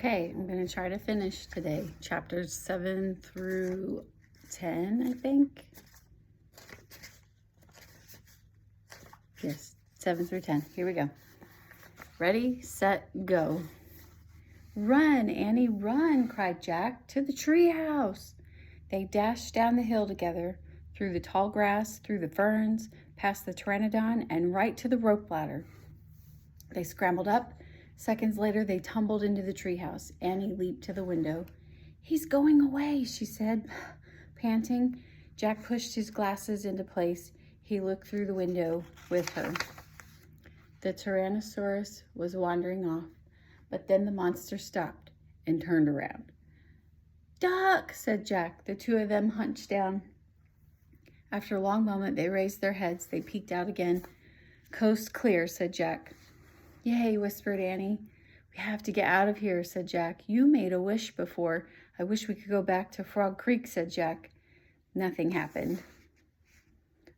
Okay, I'm going to try to finish today. Chapters 7 through 10, I think. Yes, 7 through 10. Here we go. Ready, set, go. Run, Annie, run, cried Jack, to the treehouse. They dashed down the hill together, through the tall grass, through the ferns, past the pteranodon, and right to the rope ladder. They scrambled up. Seconds later, they tumbled into the treehouse. Annie leaped to the window. "He's going away," she said, panting. Jack pushed his glasses into place. He looked through the window with her. The Tyrannosaurus was wandering off, but then the monster stopped and turned around. "Duck," said Jack. The two of them hunched down. After a long moment, they raised their heads. They peeked out again. "Coast clear," said Jack. "Yay," whispered Annie. "We have to get out of here," said Jack. "You made a wish before. I wish we could go back to Frog Creek," said Jack. Nothing happened.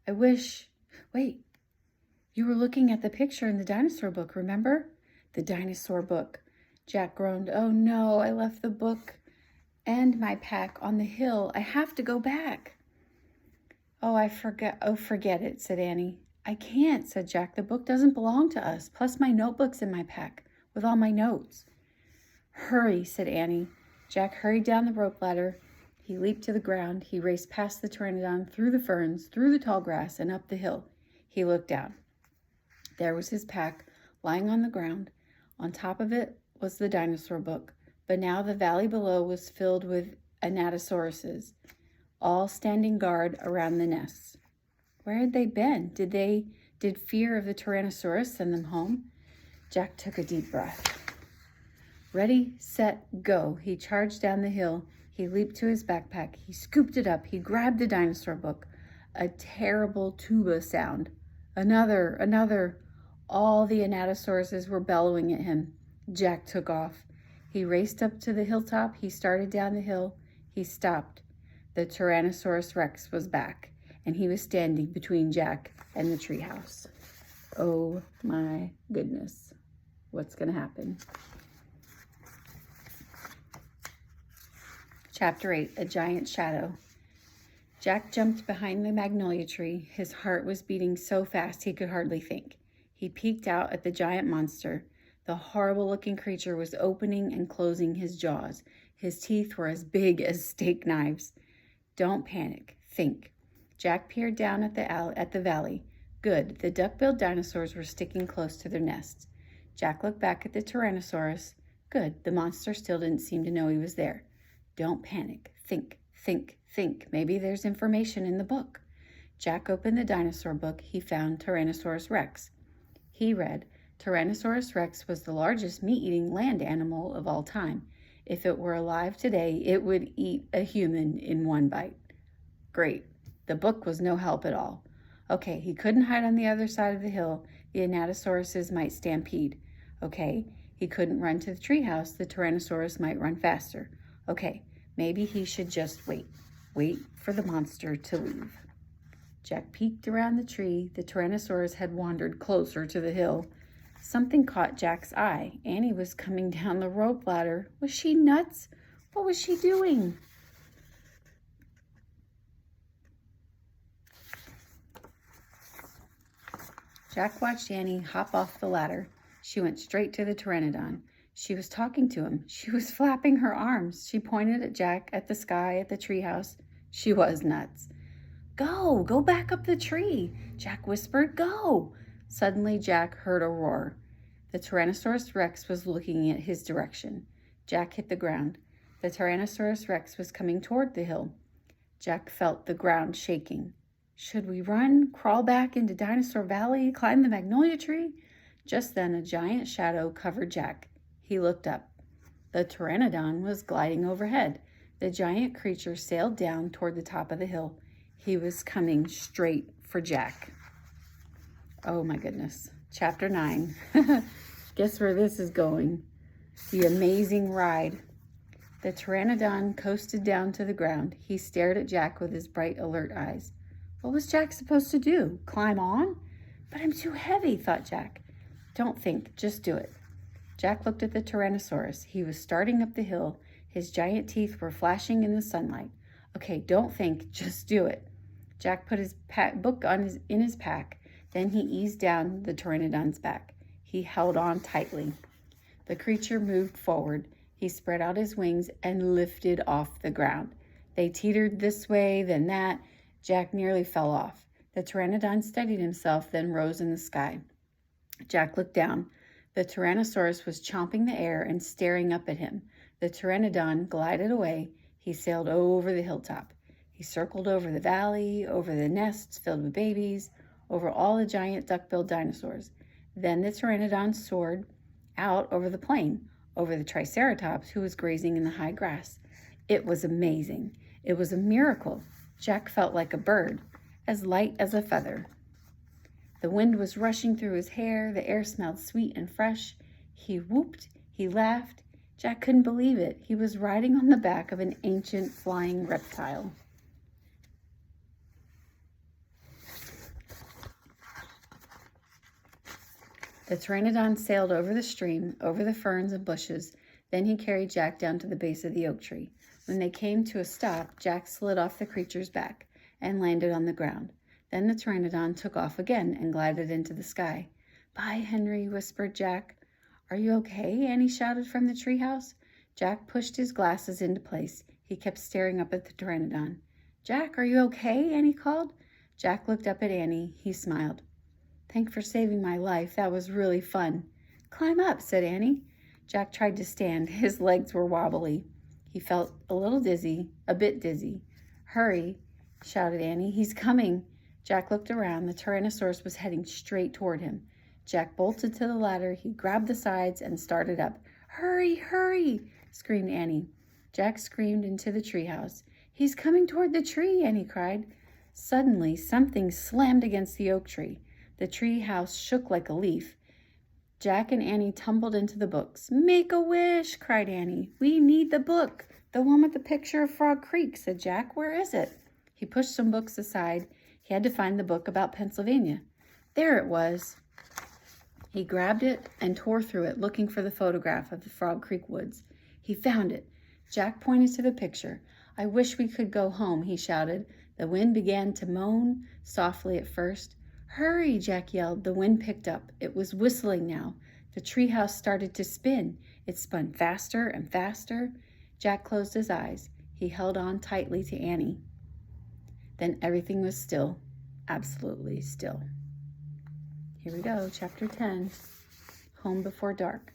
Wait, you were looking at the picture in the dinosaur book, remember? The dinosaur book. Jack groaned. "Oh no, I left the book and my pack on the hill. I have to go back." "Oh, forget it," said Annie. "I can't," said Jack. "The book doesn't belong to us. Plus my notebook's in my pack with all my notes." "Hurry," said Annie. Jack hurried down the rope ladder. He leaped to the ground. He raced past the pteranodon, through the ferns, through the tall grass, and up the hill. He looked down. There was his pack lying on the ground. On top of it was the dinosaur book. But now the valley below was filled with Anatosauruses, all standing guard around the nests. Where had they been? Did fear of the Tyrannosaurus send them home? Jack took a deep breath. Ready, set, go. He charged down the hill. He leaped to his backpack. He scooped it up. He grabbed the dinosaur book. A terrible tuba sound. Another. All the Anatosauruses were bellowing at him. Jack took off. He raced up to the hilltop. He started down the hill. He stopped. The Tyrannosaurus Rex was back, and he was standing between Jack and the treehouse. Oh my goodness. What's going to happen? Chapter 8, A Giant Shadow. Jack jumped behind the magnolia tree. His heart was beating so fast he could hardly think. He peeked out at the giant monster. The horrible-looking creature was opening and closing his jaws. His teeth were as big as steak knives. Don't panic. Think. Jack peered down at the valley. Good. The duck-billed dinosaurs were sticking close to their nests. Jack looked back at the Tyrannosaurus. Good. The monster still didn't seem to know he was there. Don't panic. Think. Maybe there's information in the book. Jack opened the dinosaur book. He found Tyrannosaurus Rex. He read, Tyrannosaurus Rex was the largest meat-eating land animal of all time. If it were alive today, it would eat a human in one bite. Great. The book was no help at all. Okay, he couldn't hide on the other side of the hill. The Anatosauruses might stampede. Okay, he couldn't run to the treehouse. The Tyrannosaurus might run faster. Okay, maybe he should just wait. Wait for the monster to leave. Jack peeked around the tree. The Tyrannosaurus had wandered closer to the hill. Something caught Jack's eye. Annie was coming down the rope ladder. Was she nuts? What was she doing? Jack watched Annie hop off the ladder. She went straight to the pteranodon. She was talking to him. She was flapping her arms. She pointed at Jack, at the sky, at the treehouse. She was nuts. Go back up the tree," Jack whispered. "Go." Suddenly, Jack heard a roar. The Tyrannosaurus Rex was looking at his direction. Jack hit the ground. The Tyrannosaurus Rex was coming toward the hill. Jack felt the ground shaking. Should we run, crawl back into Dinosaur Valley, climb the magnolia tree? Just then, a giant shadow covered Jack. He looked up. The pteranodon was gliding overhead. The giant creature sailed down toward the top of the hill. He was coming straight for Jack. Oh my goodness. Chapter 9. Guess where this is going? The amazing ride. The pteranodon coasted down to the ground. He stared at Jack with his bright, alert eyes. What was Jack supposed to do? Climb on? But I'm too heavy, thought Jack. Don't think, just do it. Jack looked at the Tyrannosaurus. He was starting up the hill. His giant teeth were flashing in the sunlight. Okay, don't think, just do it. Jack put his book in his pack. Then he eased down the Pteranodon's back. He held on tightly. The creature moved forward. He spread out his wings and lifted off the ground. They teetered this way, then that. Jack nearly fell off. The Pteranodon steadied himself, then rose in the sky. Jack looked down. The Tyrannosaurus was chomping the air and staring up at him. The Pteranodon glided away. He sailed over the hilltop. He circled over the valley, over the nests filled with babies, over all the giant duck-billed dinosaurs. Then the Pteranodon soared out over the plain, over the Triceratops, who was grazing in the high grass. It was amazing. It was a miracle. Jack felt like a bird, as light as a feather. The wind was rushing through his hair. The air smelled sweet and fresh. He whooped. He laughed. Jack couldn't believe it. He was riding on the back of an ancient flying reptile. The Pteranodon sailed over the stream, over the ferns and bushes. Then he carried Jack down to the base of the oak tree. When they came to a stop, Jack slid off the creature's back and landed on the ground. Then the Pteranodon took off again and glided into the sky. "Bye, Henry," whispered Jack. "Are you okay?" Annie shouted from the treehouse. Jack pushed his glasses into place. He kept staring up at the Pteranodon. "Jack, are you okay?" Annie called. Jack looked up at Annie. He smiled. "Thanks for saving my life. That was really fun." "Climb up," said Annie. Jack tried to stand. His legs were wobbly. He felt a bit dizzy. "Hurry," shouted Annie. "He's coming." Jack looked around. The Tyrannosaurus was heading straight toward him. Jack bolted to the ladder. He grabbed the sides and started up. "Hurry, hurry," screamed Annie. Jack screamed into the treehouse. "He's coming toward the tree," Annie cried. Suddenly, something slammed against the oak tree. The tree house shook like a leaf. Jack and Annie tumbled into the books. "Make a wish," cried Annie. "We need the book." "The one with the picture of Frog Creek," said Jack. "Where is it?" He pushed some books aside. He had to find the book about Pennsylvania. There it was. He grabbed it and tore through it, looking for the photograph of the Frog Creek woods. He found it. Jack pointed to the picture. "I wish we could go home," he shouted. The wind began to moan, softly at first. "Hurry," Jack yelled. The wind picked up. It was whistling now. The treehouse started to spin. It spun faster and faster. Jack closed his eyes. He held on tightly to Annie. Then everything was still, absolutely still. Here we go, chapter 10, Home Before Dark.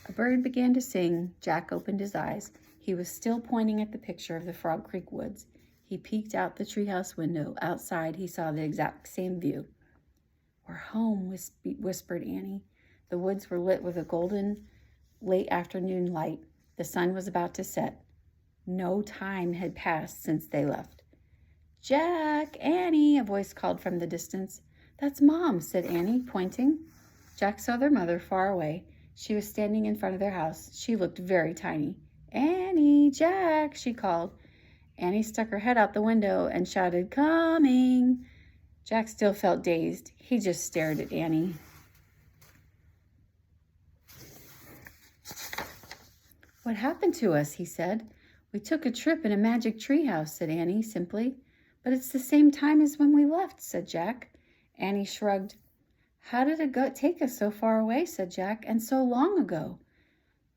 A bird began to sing. Jack opened his eyes. He was still pointing at the picture of the Frog Creek woods. He peeked out the treehouse window. Outside, he saw the exact same view. "We're home," whispered Annie. The woods were lit with a golden, late afternoon light. The sun was about to set. No time had passed since they left. "Jack, Annie," a voice called from the distance. "That's Mom," said Annie, pointing. Jack saw their mother far away. She was standing in front of their house. She looked very tiny. "Annie, Jack," she called. Annie stuck her head out the window and shouted, "Coming." Jack still felt dazed. He just stared at Annie. "What happened to us?" he said. "We took a trip in a magic treehouse," said Annie simply. "But it's the same time as when we left," said Jack. Annie shrugged. "How did it take us so far away?" said Jack, "and so long ago?"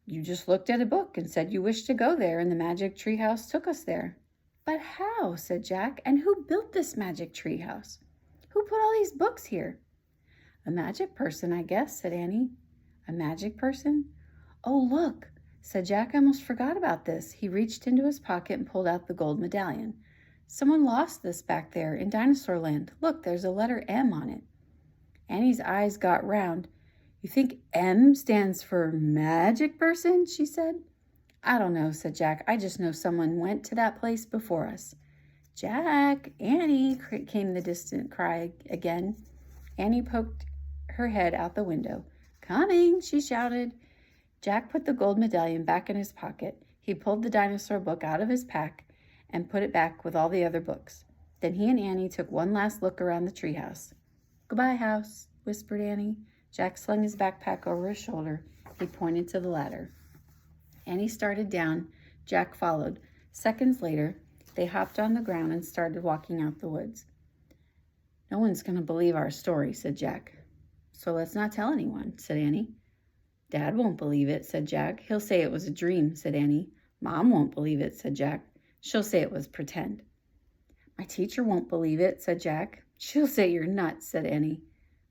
"You just looked at a book and said you wished to go there, and the magic treehouse took us there." "But how?" said Jack. "And who built this magic treehouse? Who put all these books here?" "A magic person, I guess," said Annie. "A magic person? Oh, look," said Jack. "I almost forgot about this." He reached into his pocket and pulled out the gold medallion. "Someone lost this back there in Dinosaur Land. Look, there's a letter M on it." Annie's eyes got round. "You think M stands for magic person?" she said. "I don't know," said Jack. "I just know someone went to that place before us." "Jack, Annie," came the distant cry again. Annie poked her head out the window. "Coming," she shouted. Jack put the gold medallion back in his pocket. He pulled the dinosaur book out of his pack and put it back with all the other books. Then he and Annie took one last look around the treehouse. "Goodbye, house," whispered Annie. Jack slung his backpack over his shoulder. He pointed to the ladder. Annie started down. Jack followed. Seconds later, they hopped on the ground and started walking out the woods. "No one's going to believe our story," said Jack. "So let's not tell anyone," said Annie. "Dad won't believe it," said Jack. "He'll say it was a dream," said Annie. "Mom won't believe it," said Jack. "She'll say it was pretend." "My teacher won't believe it," said Jack. "She'll say you're nuts," said Annie.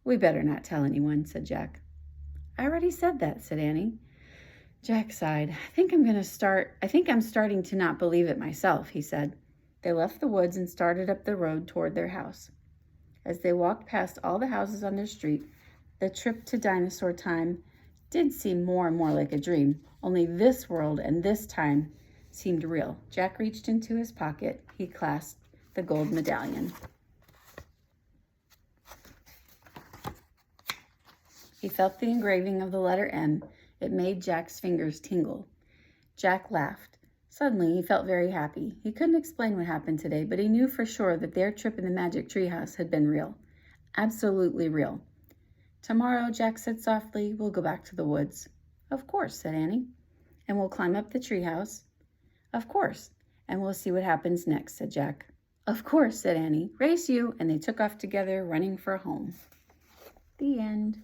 "We better not tell anyone," said Jack. "I already said that," said Annie. Jack sighed. I think I'm starting to not believe it myself," he said. They left the woods and started up the road toward their house. As they walked past all the houses on their street, the trip to Dinosaur Time did seem more and more like a dream. Only this world and this time seemed real. Jack reached into his pocket. He clasped the gold medallion. He felt the engraving of the letter M. It made Jack's fingers tingle. Jack laughed. Suddenly, he felt very happy. He couldn't explain what happened today, but he knew for sure that their trip in the magic treehouse had been real. Absolutely real. "Tomorrow," Jack said softly, "we'll go back to the woods." "Of course," said Annie. "And we'll climb up the treehouse." "Of course. And we'll see what happens next," said Jack. "Of course," said Annie. "Race you!" And they took off together, running for home. The end.